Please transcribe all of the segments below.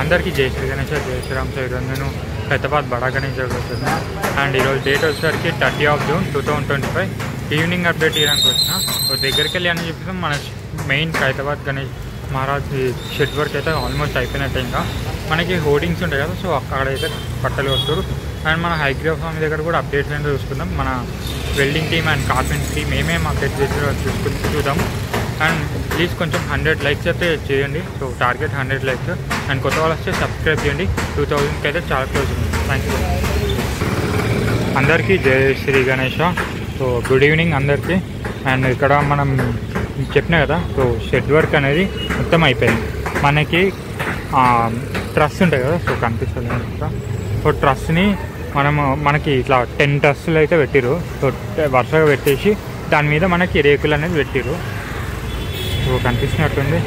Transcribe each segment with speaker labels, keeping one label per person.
Speaker 1: అందరికీ జై శ్రీ గణేష్, జై శ్రీరామ్. సో ఈరోజు నేను హైదరాబాద్ బడా గణేష్ వస్తున్నాను. అండ్ ఈరోజు డేట్ వచ్చేసరికి 30 జూన్ 2025 ఈవినింగ్ అప్డేట్ ఇవ్వడానికి వచ్చిన. సో దగ్గరికి వెళ్ళి అని చెప్పేసి మన main Hyderabad Ganesh Maharaj shed work అయితే ఆల్మోస్ట్ అయిపోయినట్టు. ఇంకా మనకి హోర్డింగ్స్ ఉంటాయి కదా, సో అక్కడైతే పట్టలు వస్తారు. అండ్ మన హైగ్రీవ్ స్వామి దగ్గర కూడా అప్డేట్స్ ఏంటో చూసుకుందాం. మన welding team and carpentry team ఏమేమి అప్డేట్ చేసారో చూద్దాం. అండ్ ప్లీజ్ కొంచెం 100 లైక్స్ అయితే చేయండి. So target 100 likes. అండ్ కొత్త వాళ్ళు వస్తే సబ్స్క్రైబ్ చేయండి. 2000కి అయితే చాలా క్లోజ్ ఉంది. Thank you. అందరికీ జై Shri Ganesha. So good evening అందరికీ. అండ్ ఇక్కడ మనం చెప్పినా కదా, సో షెడ్ వర్క్ అనేది మొత్తం అయిపోయింది. మనకి ట్రస్ ఉంటాయి కదా, సో కనిపిస్తుంది కదా. సో ట్రస్ని మనకి ఇట్లా 10 ట్రస్సులు అయితే పెట్టిరు. సో వరుసగా పెట్టేసి దాని మీద మనకి రేకులు అనేది పెట్టిరు. సో కనిపిస్తున్నట్టుంది.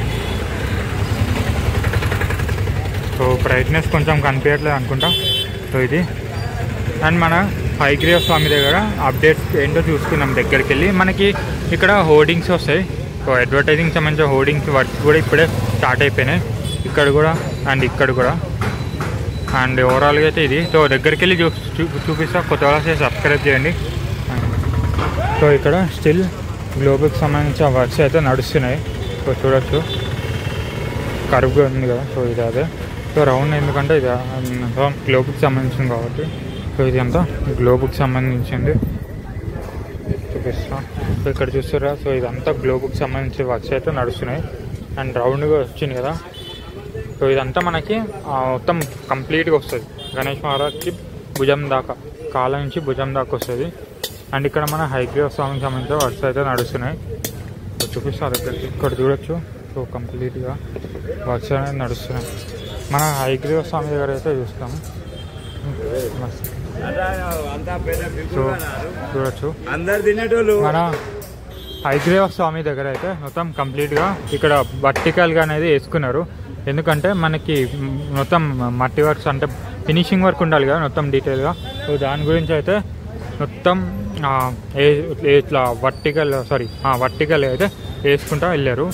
Speaker 1: సో బ్రైట్నెస్ కొంచెం కనిపించట్లేదు అనుకుంటా. సో ఇది అండ్ మన హైగ్రీవ్ స్వామి దగ్గర అప్డేట్స్ ఏంటో చూసుకున్నాం. దగ్గరికి వెళ్ళి మనకి ఇక్కడ హోర్డింగ్స్ వస్తాయి. సో అడ్వర్టైజింగ్ సంబంధించిన హోర్డింగ్స్ వర్క్స్ కూడా ఇప్పుడే స్టార్ట్ అయిపోయినాయి, ఇక్కడ కూడా అండ్ ఇక్కడ కూడా. అండ్ ఓవరాల్గా అయితే ఇది. సో దగ్గరికి వెళ్ళి చూపిస్తా. కొత్త వాళ్ళకి సబ్స్క్రైబ్ చేయండి. సో ఇక్కడ స్టిల్ గ్లోబుకి సంబంధించిన వర్క్స్ అయితే నడుస్తున్నాయి. సో చూడొచ్చు, కరువుగా ఉంది కదా. సో ఇది అదే. సో రౌండ్ ఎందుకంటే ఇది గ్లోబుకి సంబంధించింది కాబట్టి. సో ఇది అంతా గ్లోబుకి సంబంధించింది చూపిస్తాం. సో ఇక్కడ చూస్తారా, సో ఇదంతా గ్లోబుకి సంబంధించిన వర్క్స్ అయితే నడుస్తున్నాయి. అండ్ రౌండ్గా వచ్చింది కదా. సో ఇదంతా మనకి మొత్తం కంప్లీట్గా వస్తుంది. గణేష్ మహారాజ్కి భుజం దాకా, కాళ్ళ నుంచి భుజం దాకా వస్తుంది. అండ్ ఇక్కడ మన హైగ్రీవ్ స్వామికి సంబంధించిన వర్క్స్ అయితే నడుస్తున్నాయి. సో చూపిస్తారు ఇక్కడ చూడొచ్చు. సో కంప్లీట్గా వర్క్స్ అనేది నడుస్తున్నాయి. మన హైగ్రీవ్ స్వామి దగ్గర అయితే చూస్తాము. సో చూడొచ్చు, మన హైగ్రీవ్ స్వామి దగ్గర అయితే మొత్తం కంప్లీట్గా ఇక్కడ వర్టికల్గా అనేది వేసుకున్నారు. ఎందుకంటే మనకి మొత్తం మట్టి వర్క్స్ అంటే ఫినిషింగ్ వర్క్ ఉండాలి కదా మొత్తం డీటెయిల్గా. సో దాని గురించి అయితే మొత్తం ఇట్లా వర్టికల్ అయితే వేసుకుంటూ వెళ్ళారు.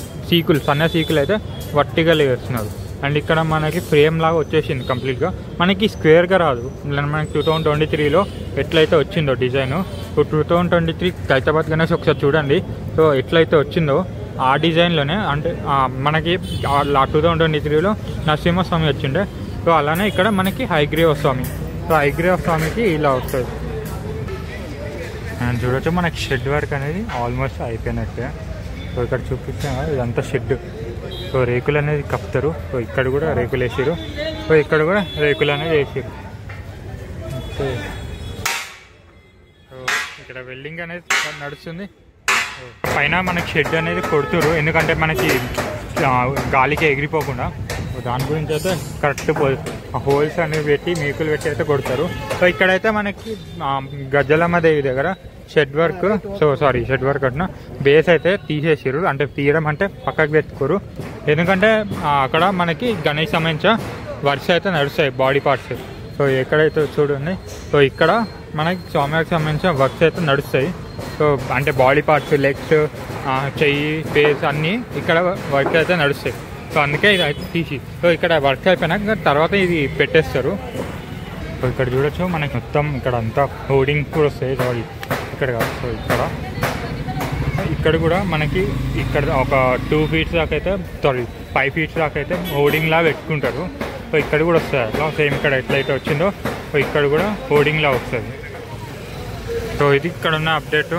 Speaker 1: సన్న సీకులు అయితే వర్టికల్ వేస్తున్నారు. అండ్ ఇక్కడ మనకి ఫ్రేమ్ లాగా వచ్చేసింది కంప్లీట్గా. మనకి స్క్వేర్గా రాదు. మనకి 2023లో ఎట్లయితే వచ్చిందో డిజైన్, సో 2023 హైదరాబాద్ గణేష్ ఒకసారి చూడండి. సో ఎట్లయితే వచ్చిందో ఆ డిజైన్లోనే, అంటే మనకి 2023లో నరసింహస్వామి వచ్చిండే. సో అలానే ఇక్కడ మనకి హైగ్రీవ్ స్వామి. సో హైగ్రీవ్ స్వామికి ఇలా వస్తుంది. అండ్ చూడొచ్చు మనకి షెడ్ వర్క్ అనేది ఆల్మోస్ట్ అయిపోయినట్టే. సో ఇక్కడ చూపిస్తే ఇదంతా షెడ్. సో రేకులు అనేది కప్తారు. సో ఇక్కడ కూడా రేకులు వేసారు. సో ఇక్కడ కూడా రేకులు అనేది వేసారు. సో ఇక్కడ వెల్డింగ్ అనేది నడుస్తుంది. పైన మనకి షెడ్ అనేది కొడుతురు, ఎందుకంటే మనకి గాలికి ఎగిరిపోకుండా. దాని గురించి అయితే కరెక్ట్ హోల్స్ అనేవి పెట్టి మేకులు పెట్టి అయితే కొడతారు. సో ఇక్కడైతే మనకి గజ్జలమ్మ దేవి దగ్గర షెడ్ వర్క్ అంటున్నా బేస్ అయితే తీసేసారు. అంటే తీయడం అంటే పక్కకు పెట్టుకోరు, ఎందుకంటే అక్కడ మనకి గణేష్ సంబంధించిన వర్క్స్ అయితే నడుస్తాయి, బాడీ పార్ట్స్. సో ఎక్కడైతే చూడండి, సో ఇక్కడ మనకి స్వామివారికి సంబంధించిన వర్క్స్ అయితే నడుస్తాయి. సో అంటే బాడీ పార్ట్స్, లెగ్స్, చెయ్యి, ఫేస్ అన్నీ ఇక్కడ వర్క్ అయితే నడుస్తాయి. సో అందుకే ఇది అయితే తీసి, సో ఇక్కడ వర్క్ అయిపోయినాక తర్వాత ఇది పెట్టేస్తారు. సో ఇక్కడ చూడొచ్చు మనకి మొత్తం ఇక్కడ అంతా హోర్డింగ్ కూడా వస్తాయి. సో ఇక్కడ కాదు, సో ఇక్కడ కూడా మనకి ఇక్కడ ఒక 2 feet దాకా అయితే 5 feet దాకా అయితే హోర్డింగ్ లా పెట్టుకుంటారు. సో ఇక్కడ కూడా వస్తుంది అట్లా సేమ్ ఇక్కడ ఎట్లయితే వచ్చిందో. సో ఇక్కడ కూడా హోర్డింగ్ లా వస్తుంది. సో ఇది ఇక్కడ ఉన్న అప్డేట్.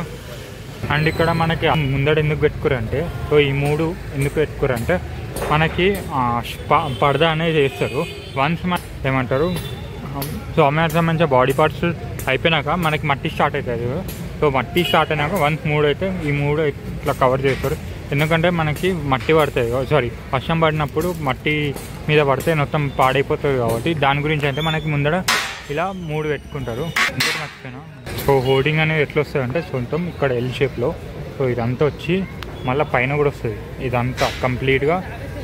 Speaker 1: అండ్ ఇక్కడ మనకి ముందడ ఎందుకు పెట్టుకోరంటే, సో ఈ 3 ఎందుకు పెట్టుకోరంటే మనకి పరదా అనేది చేస్తారు. వన్స్ ఏమంటారు, స్వామివారికి సంబంధించిన బాడీ పార్ట్స్ అయిపోయినాక మనకి మట్టి స్టార్ట్ అవుతుంది. సో మట్టి స్టార్ట్ అయినాక వన్స్ 3 అయితే ఈ 3 ఇట్లా కవర్ చేస్తారు. ఎందుకంటే మనకి మట్టి పడుతుంది, వర్షం పడినప్పుడు మట్టి మీద పడితే మొత్తం పాడైపోతుంది కాబట్టి దాని గురించి అయితే మనకి ముందర ఇలా 3 పెట్టుకుంటారు. మర్చిపోయినా. సో హోర్డింగ్ అనేది ఎట్లా వస్తుంది అంటే సొంతం ఇక్కడ ఎల్ షేప్లో. సో ఇదంతా వచ్చి మళ్ళీ పైన కూడా వస్తుంది. ఇదంతా కంప్లీట్గా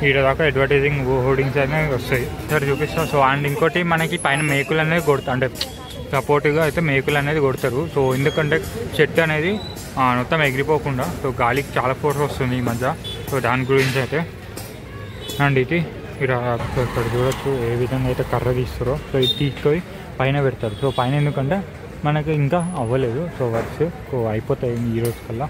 Speaker 1: ఈడ దాకా అడ్వర్టైజింగ్ హోర్డింగ్స్ అనేవి వస్తాయి. సరే చూపిస్తా. సో అండ్ ఇంకోటి మనకి పైన మేకులు అనేది కొడతారు, అంటే సపోర్టివ్గా అయితే మేకులు అనేది కొడతారు. సో ఎందుకంటే చెట్టు అనేది మొత్తం ఎగిరిపోకుండా. సో గాలికి చాలా ఫోర్స్ వస్తుంది ఈ మధ్య. సో దాని గురించి అయితే. అండ్ ఇది ఇక్కడ చూడొచ్చు ఏ విధంగా అయితే కర్ర తీస్తారో. సో ఇది తీసుకొని పైన పెడతారు. సో పైన ఎందుకంటే మనకి ఇంకా అవ్వలేదు. సో వర్క్స్ అయిపోతాయి ఈ రోజు కల్లా.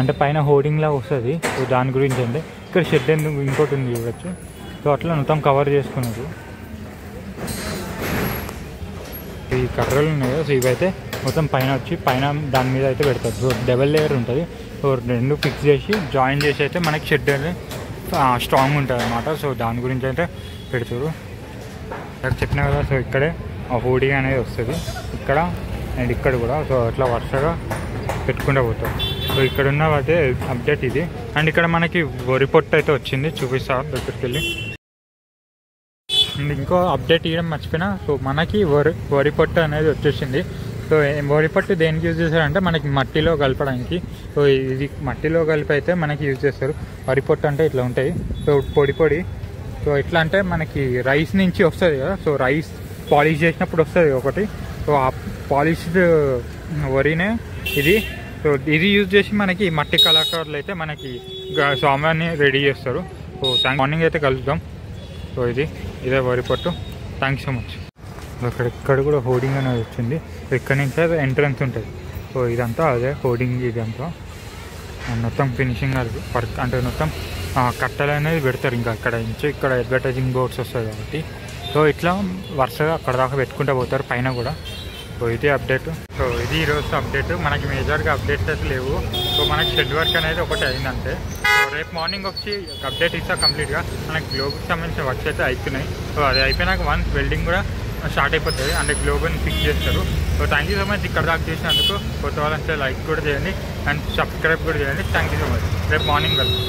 Speaker 1: అంటే పైన హోర్డింగ్లా వస్తుంది. సో దాని గురించి అంటే ఇక్కడ షెడ్ ఎందుకు ఇంకోటి ఉంది చూడొచ్చు. సో అట్లా మొత్తం కవర్ చేసుకున్నారు. ఈ కర్రలు ఉన్నాయి కదా, సో ఇవైతే మొత్తం పైన వచ్చి పైన దాని మీద అయితే పెడతారు. సో డబల్ లేయర్ ఉంటుంది. సో రెండు ఫిక్స్ చేసి జాయిన్ చేసి అయితే మనకి షెడ్ అనేది స్ట్రాంగ్ ఉంటుంది అన్నమాట. సో దాని గురించి అయితే పెడతారు. ఇక్కడ చెప్పినా కదా, సో ఇక్కడే ఆ హోర్డింగ్ అనేది వస్తుంది ఇక్కడ అండ్ ఇక్కడ కూడా. సో అట్లా వరుసగా పెట్టుకుంటూ పోతారు. సో ఇక్కడ ఉన్న అయితే అప్డేట్ ఇది. అండ్ ఇక్కడ మనకి వరి పొట్టు అయితే వచ్చింది, చూపిస్తా దగ్గరికి వెళ్ళి. అండ్ ఇంకో అప్డేట్ ఇవ్వడం మర్చిపోయినా, సో మనకి వరి పొట్టు అనేది వచ్చేసింది. సో వరి పొట్టు దేనికి యూజ్ చేస్తారంటే మనకి మట్టిలో కలపడానికి. సో ఇది మట్టిలో కలిపి అయితే మనకి యూజ్ చేస్తారు. వరి పొట్టు అంటే ఇట్లా ఉంటాయి. సో పొడి పొడి. సో ఎట్లా అంటే మనకి రైస్ నుంచి వస్తుంది కదా. సో రైస్ పాలిష్ చేసినప్పుడు వస్తుంది ఒకటి. సో ఆ పాలిష్డ్ వరినే ఇది. సో ఇది యూజ్ చేసి మనకి మట్టి కళాకారులు అయితే మనకి సామాన్ని రెడీ చేస్తారు. సో మార్నింగ్ అయితే కలుద్దాం. సో ఇదే వరి పొట్టు. Thank you so much. ఇక్కడ కూడా హోర్డింగ్ అనేది వచ్చింది. ఇక్కడ నుంచి ఎంట్రన్స్ ఉంటుంది. సో ఇదంతా అదే హోర్డింగ్. ఇదంతా మొత్తం ఫినిషింగ్ వర్క్ అంటే మొత్తం కట్టలు అనేది పెడతారు. ఇంకా అక్కడ నుంచి ఇక్కడ అడ్వర్టైజింగ్ బోర్డ్స్ వస్తాయి కాబట్టి. సో ఇట్లా వరుసగా అక్కడ దాకా పెట్టుకుంటూ పోతారు పైన కూడా. సో ఇది అప్డేట్. సో ఇది ఈరోజు అప్డేట్. మనకి మేజర్గా అప్డేట్స్ అయితే లేవు. సో మనకి షెడ్ వర్క్ అనేది ఒకటి అయిందంటే. సో రేపు మార్నింగ్ వచ్చి అప్డేట్ ఇస్తా కంప్లీట్గా. మనకి గ్లోబ్కి సంబంధించిన వర్క్స్ అయితే అయిపోయినాయి. సో అది అయిపోయినాక వన్స్ వెల్డింగ్ కూడా స్టార్ట్ అయిపోతుంది. అంటే గ్లోబ్ని ఫిక్స్ చేస్తారు. So thank you so much ఇక్కడ దాకా చేసినందుకు. కొత్త వాళ్ళంటే లైక్ కూడా చేయండి అండ్ సబ్స్క్రైబ్ కూడా చేయండి. Thank you so much. రేపు మార్నింగ్ వెళ్తాం.